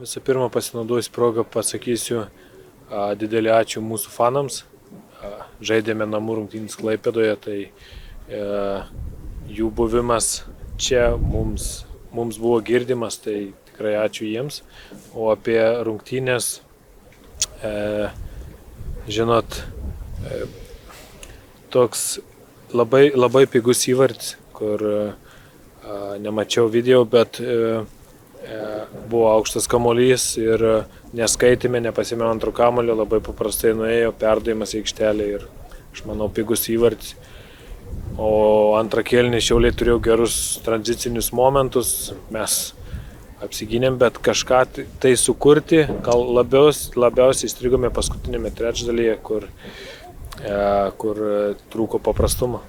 Visų pirma, pasinaudojus progą pasakysiu didelį ačiū mūsų fanams. Žaidėme namų rungtynės Klaipėdoje, tai jų buvimas čia mums buvo girdimas, tai tikrai ačiū jiems. O apie rungtynės, žinot, toks labai pigus įvartis, kur nemačiau video, bet buvo aukštas kamuolys ir neskaitėme, nepasėmė antrų kamuolio, labai paprastai nuėjo, perdavimas į aikštelę ir aš manau pigus įvartis. O antrą kėlinį Šiauliai turėjo gerus tranzicinius momentus, mes apsigynėm, bet kažką tai sukurti, gal labiausiai įstrigome paskutinėme trečdalyje, kur trūko paprastumo.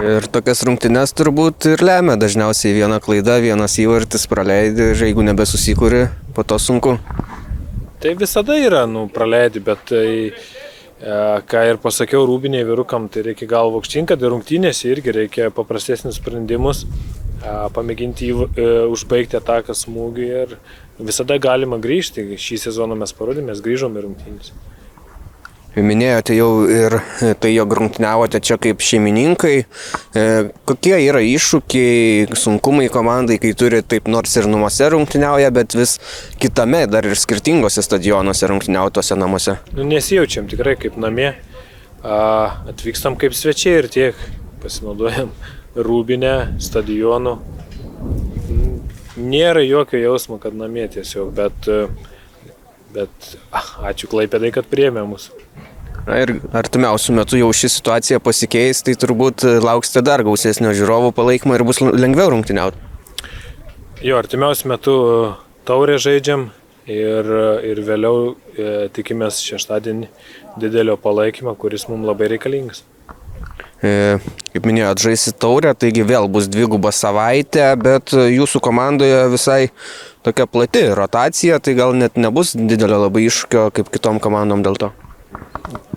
Ir tokias rungtynes turbūt ir lemia dažniausiai viena klaida, vienas įvartis praleidi ir jeigu nebesusikuri, po to sunku. Tai visada yra, praleidi, bet tai, ką ir pasakiau Rūbinei vyrukam, tai reikia galvą aukštyn, kad rungtynėse irgi reikia paprastesnius sprendimus, pamėginti užbaigti ataką smūgį ir visada galima grįžti. Šį sezoną mes parodėme, mes grįžom į rungtynės. Minėjote jau ir tai, jog rungtyniavote čia kaip šeimininkai. Kokie yra iššūkiai, sunkumai komandai, kai turi taip nors ir namuose rungtyniauja, bet vis kitame, dar ir skirtingose stadionuose rungtyniautose namuose? Nesijaučiam tikrai kaip namie. Atvykstam kaip svečiai ir tiek. Pasinaudojam Rūbinę, stadionu. Nėra jokio jausmo, kad namie tiesiog, bet ačiū Klaipėdai, kad priėmė mus. Ir artimiausių metų jau ši situacija pasikeis, tai turbūt lauksite dar gausesnio žiūrovų palaikymo ir bus lengviau rungtyniauti. Jo, artimiausių metų taurę žaidžiam ir vėliau tikimės šeštadienį didelio palaikymo, kuris mums labai reikalingas. Kaip minėjot, žaisit taurę, taigi vėl bus dviguba savaitė, bet jūsų komandoje visai tokia plati rotacija, tai gal net nebus didelio labai iššūkio kaip kitom komandom dėl to.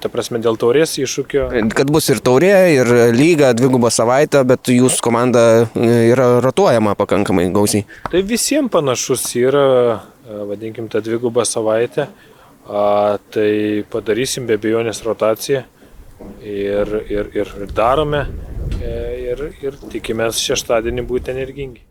Ta prasme, dėl taurės iššūkio? Kad bus ir taurė, ir lyga dviguba savaitė, bet jūsų komanda yra rotuojama pakankamai gausiai. Tai visiems panašus yra, vadinkim, ta dviguba savaitė. Tai padarysim be abejonės rotaciją ir darome ir tikimės šeštadienį būti energingi.